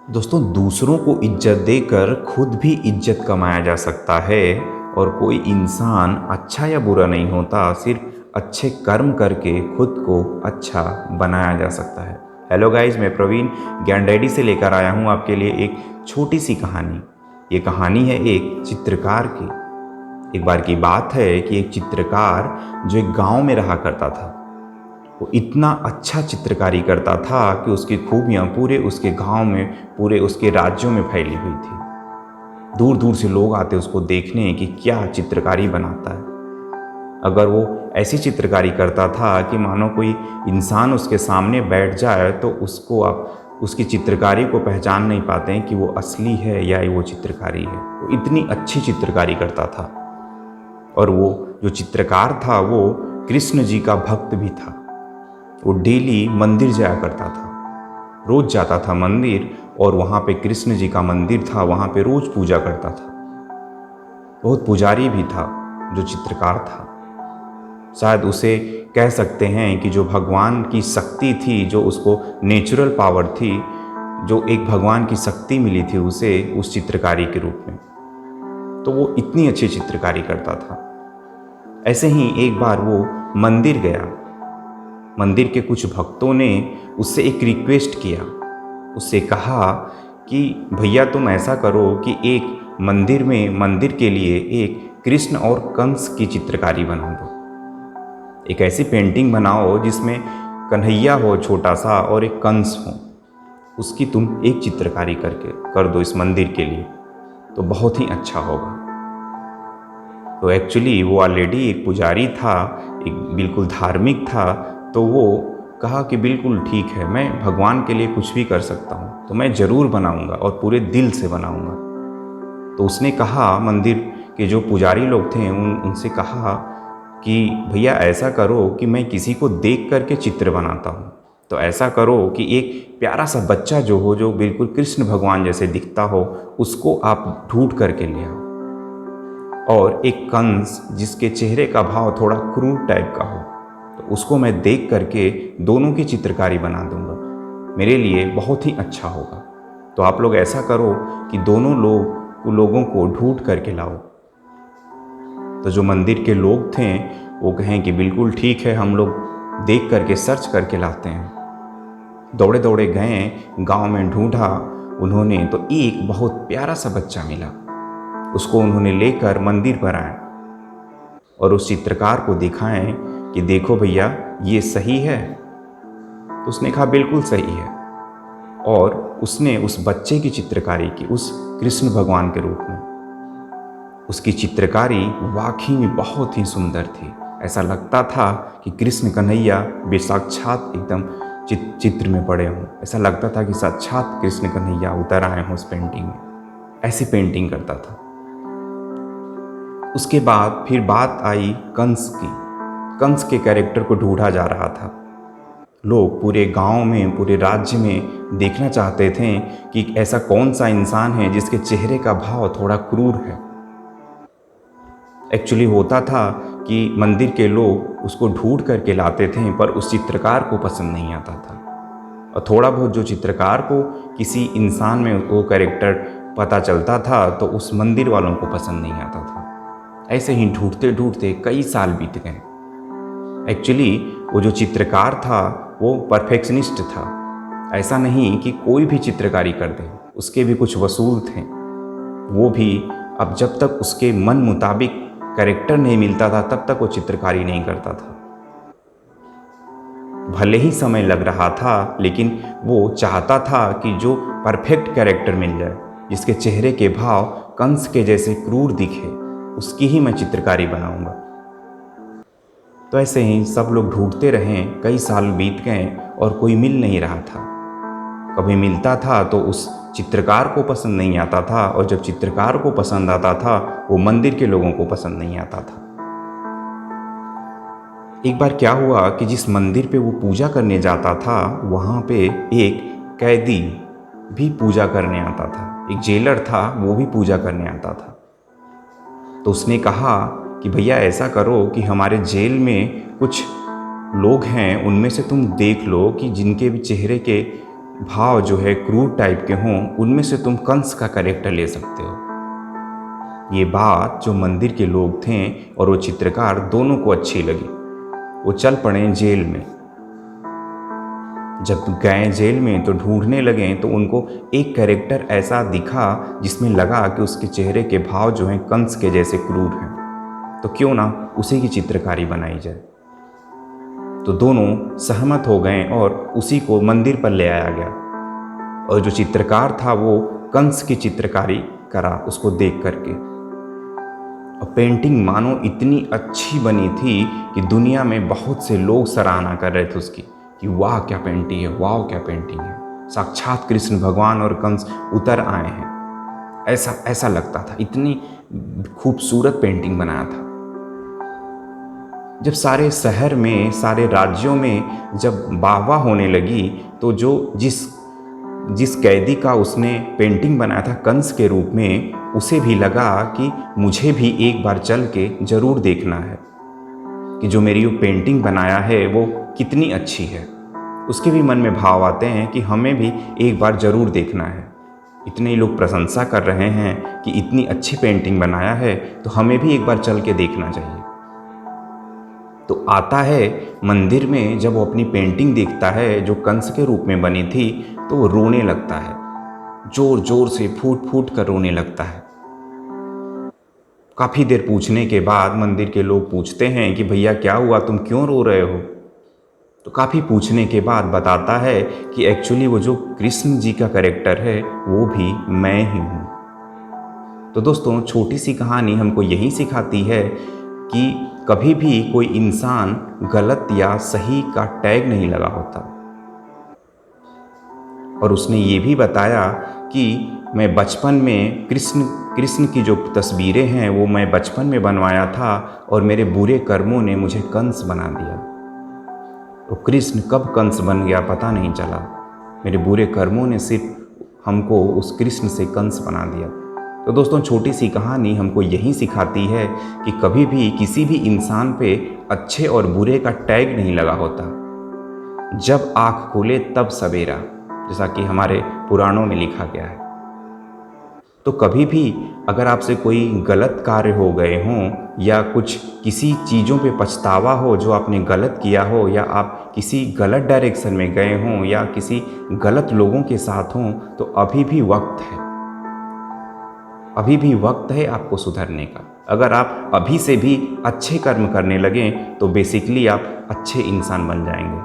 दोस्तों, दूसरों को इज्जत देकर खुद भी इज्जत कमाया जा सकता है। और कोई इंसान अच्छा या बुरा नहीं होता, सिर्फ अच्छे कर्म करके खुद को अच्छा बनाया जा सकता है। हेलो गाइस, मैं प्रवीण ज्ञान डैडी से लेकर आया हूँ आपके लिए एक छोटी सी कहानी। ये कहानी है एक चित्रकार की। एक बार की बात है कि एक चित्रकार जो एक गांव में रहा करता था, वो इतना अच्छा चित्रकारी करता था कि उसकी खूबियाँ पूरे उसके गांव में, पूरे उसके राज्यों में फैली हुई थी। दूर दूर से लोग आते उसको देखने कि क्या चित्रकारी बनाता है। अगर वो ऐसी चित्रकारी करता था कि मानो कोई इंसान उसके सामने बैठ जाए तो उसको आप उसकी चित्रकारी को पहचान नहीं पाते हैं कि वो असली है या वो चित्रकारी है। वो इतनी अच्छी चित्रकारी करता था। और वो जो चित्रकार था वो कृष्ण जी का भक्त भी था। वो डेली मंदिर जाया करता था, रोज जाता था मंदिर, और वहाँ पे कृष्ण जी का मंदिर था, वहाँ पे रोज पूजा करता था। बहुत पुजारी भी था जो चित्रकार था। शायद उसे कह सकते हैं कि जो भगवान की शक्ति थी, जो उसको नेचुरल पावर थी, जो एक भगवान की शक्ति मिली थी उसे उस चित्रकारी के रूप में। तो वो इतनी अच्छी चित्रकारी करता था। ऐसे ही एक बार वो मंदिर गया। मंदिर के कुछ भक्तों ने उससे एक रिक्वेस्ट किया। उससे कहा कि भैया तुम ऐसा करो कि एक मंदिर के लिए एक कृष्ण और कंस की चित्रकारी बना दो। एक ऐसी पेंटिंग बनाओ जिसमें कन्हैया हो छोटा सा और एक कंस हो। उसकी तुम एक चित्रकारी करके कर दो इस मंदिर के लिए, तो बहुत ही अच्छा होगा। तो एक्चुअली वो ऑलरेडी एक पुजारी था, एक बिल्कुल धार्मिक था। तो वो कहा कि बिल्कुल ठीक है, मैं भगवान के लिए कुछ भी कर सकता हूँ, तो मैं ज़रूर बनाऊँगा और पूरे दिल से बनाऊँगा। तो उसने कहा, मंदिर के जो पुजारी लोग थे उनसे कहा कि भैया ऐसा करो कि मैं किसी को देख करके चित्र बनाता हूँ, तो ऐसा करो कि एक प्यारा सा बच्चा जो हो, जो बिल्कुल कृष्ण भगवान जैसे दिखता हो, उसको आप ढूंढ करके ले आओ। और एक कंस जिसके चेहरे का भाव थोड़ा क्रूर टाइप का हो, तो उसको मैं देख करके दोनों की चित्रकारी बना दूंगा। मेरे लिए बहुत ही अच्छा होगा। तो आप लोग ऐसा करो कि दोनों लोगों को ढूंढ करके लाओ। तो जो मंदिर के लोग थे वो कहें कि बिल्कुल ठीक है, हम लोग देख करके सर्च करके लाते हैं। दौड़े दौड़े गए, गांव में ढूंढा उन्होंने, तो एक बहुत प्यारा सा बच्चा मिला। उसको उन्होंने लेकर मंदिर पर आए और उस चित्रकार को दिखाएं कि देखो भैया, ये सही है। तो उसने कहा बिल्कुल सही है। और उसने उस बच्चे की चित्रकारी की, उस कृष्ण भगवान के रूप में। उसकी चित्रकारी वाकई में बहुत ही सुंदर थी। ऐसा लगता था कि कृष्ण कन्हैया बेसाक्षात एकदम चित्र में पड़े हों। ऐसा लगता था कि साक्षात कृष्ण कन्हैया उतर आए हों उस पेंटिंग में। ऐसी पेंटिंग करता था। उसके बाद फिर बात आई कंस की। कंस के कैरेक्टर को ढूंढा जा रहा था। लोग पूरे गांव में, पूरे राज्य में देखना चाहते थे कि ऐसा कौन सा इंसान है जिसके चेहरे का भाव थोड़ा क्रूर है। एक्चुअली होता था कि मंदिर के लोग उसको ढूंढ करके लाते थे, पर उस चित्रकार को पसंद नहीं आता था। और थोड़ा बहुत जो चित्रकार को किसी इंसान में वो कैरेक्टर पता चलता था, तो उस मंदिर वालों को पसंद नहीं आता था। ऐसे ही ढूंढते ढूंढते कई साल बीत गए। एक्चुअली वो जो चित्रकार था वो परफेक्शनिस्ट था। ऐसा नहीं कि कोई भी चित्रकारी कर दे, उसके भी कुछ वसूल थे। वो भी अब जब तक उसके मन मुताबिक कैरेक्टर नहीं मिलता था तब तक वो चित्रकारी नहीं करता था। भले ही समय लग रहा था, लेकिन वो चाहता था कि जो परफेक्ट कैरेक्टर मिल जाए, जिसके चेहरे के भाव कंस के जैसे क्रूर दिखे, उसकी ही मैं चित्रकारी बनाऊंगा। तो ऐसे ही सब लोग ढूंढते रहे, कई साल बीत गए और कोई मिल नहीं रहा था। कभी मिलता था तो उस चित्रकार को पसंद नहीं आता था, और जब चित्रकार को पसंद आता था वो मंदिर के लोगों को पसंद नहीं आता था। एक बार क्या हुआ कि जिस मंदिर पे वो पूजा करने जाता था, वहाँ पे एक कैदी भी पूजा करने आता था। एक जेलर था, वो भी पूजा करने आता था। तो उसने कहा कि भैया ऐसा करो कि हमारे जेल में कुछ लोग हैं, उनमें से तुम देख लो कि जिनके भी चेहरे के भाव जो है क्रूर टाइप के हों, उनमें से तुम कंस का कैरेक्टर ले सकते हो। ये बात जो मंदिर के लोग थे और वो चित्रकार दोनों को अच्छी लगी। वो चल पड़े जेल में। जब गए जेल में तो ढूंढने लगे तो उनको एक कैरेक्टर ऐसा दिखा जिसमें लगा कि उसके चेहरे के भाव जो हैं कंस के जैसे क्रूर हैं, तो क्यों ना उसी की चित्रकारी बनाई जाए। तो दोनों सहमत हो गए और उसी को मंदिर पर ले आया गया। और जो चित्रकार था वो कंस की चित्रकारी करा उसको देख करके। और पेंटिंग मानो इतनी अच्छी बनी थी कि दुनिया में बहुत से लोग सराहना कर रहे थे उसकी कि वाह क्या पेंटिंग है, वाह क्या पेंटिंग है, साक्षात कृष्ण भगवान और कंस उतर आए हैं। ऐसा लगता था, इतनी खूबसूरत पेंटिंग बनाया था। जब सारे शहर में, सारे राज्यों में जब वाहवाह होने लगी तो जिस कैदी का उसने पेंटिंग बनाया था कंस के रूप में, उसे भी लगा कि मुझे भी एक बार चल के ज़रूर देखना है कि जो मेरी वो पेंटिंग बनाया है वो कितनी अच्छी है। उसके भी मन में भाव आते हैं कि हमें भी एक बार ज़रूर देखना है। इतने ही लोग प्रशंसा कर रहे हैं कि इतनी अच्छी पेंटिंग बनाया है तो हमें भी एक बार चल के देखना चाहिए। तो आता है मंदिर में, जब वो अपनी पेंटिंग देखता है जो कंस के रूप में बनी थी तो वो रोने लगता है, जोर जोर से फूट फूट कर रोने लगता है। काफ़ी देर पूछने के बाद मंदिर के लोग पूछते हैं कि भैया क्या हुआ, तुम क्यों रो रहे हो। तो काफ़ी पूछने के बाद बताता है कि एक्चुअली वो जो कृष्ण जी का कैरेक्टर है वो भी मैं ही हूँ। तो दोस्तों, छोटी सी कहानी हमको यही सिखाती है कि कभी भी कोई इंसान गलत या सही का टैग नहीं लगा होता। और उसने ये भी बताया कि मैं बचपन में कृष्ण की जो तस्वीरें हैं वो मैं बचपन में बनवाया था और मेरे बुरे कर्मों ने मुझे कंस बना दिया। तो कृष्ण कब कंस बन गया पता नहीं चला, मेरे बुरे कर्मों ने सिर्फ हमको उस कृष्ण से कंस बना दिया। तो दोस्तों, छोटी सी कहानी हमको यही सिखाती है कि कभी भी किसी भी इंसान पे अच्छे और बुरे का टैग नहीं लगा होता। जब आँख खुले तब सवेरा, जैसा कि हमारे पुराणों में लिखा गया है। तो कभी भी अगर आपसे कोई गलत कार्य हो गए हों या किसी चीज़ों पे पछतावा हो जो आपने गलत किया हो, या आप किसी गलत डायरेक्शन में गए हों या किसी गलत लोगों के साथ हों, तो अभी भी वक्त है, अभी भी वक्त है आपको सुधरने का। अगर आप अभी से भी अच्छे कर्म करने लगें तो बेसिकली आप अच्छे इंसान बन जाएंगे।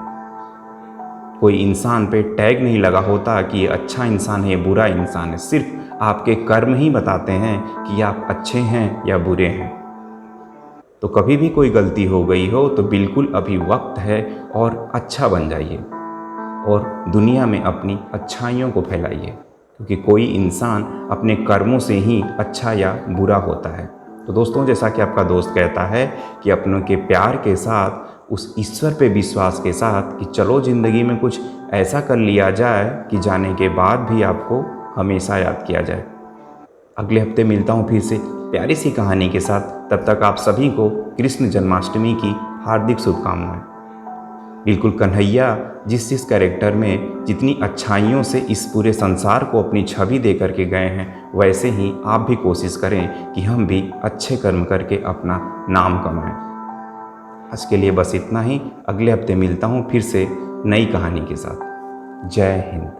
कोई इंसान पे टैग नहीं लगा होता कि ये अच्छा इंसान है, ये बुरा इंसान है। सिर्फ आपके कर्म ही बताते हैं कि आप अच्छे हैं या बुरे हैं। तो कभी भी कोई गलती हो गई हो तो बिल्कुल अभी वक्त है और अच्छा बन जाइए और दुनिया में अपनी अच्छाइयों को फैलाइए, क्योंकि कोई इंसान अपने कर्मों से ही अच्छा या बुरा होता है। तो दोस्तों, जैसा कि आपका दोस्त कहता है कि अपनों के प्यार के साथ, उस ईश्वर पे विश्वास के साथ कि चलो ज़िंदगी में कुछ ऐसा कर लिया जाए कि जाने के बाद भी आपको हमेशा याद किया जाए। अगले हफ्ते मिलता हूँ फिर से प्यारी सी कहानी के साथ। तब तक आप सभी को कृष्ण जन्माष्टमी की हार्दिक शुभकामनाएं। बिल्कुल कन्हैया जिस कैरेक्टर में जितनी अच्छाइयों से इस पूरे संसार को अपनी छवि दे करके गए हैं, वैसे ही आप भी कोशिश करें कि हम भी अच्छे कर्म करके अपना नाम कमाएं। आज के लिए बस इतना ही। अगले हफ्ते मिलता हूँ फिर से नई कहानी के साथ। जय हिंद।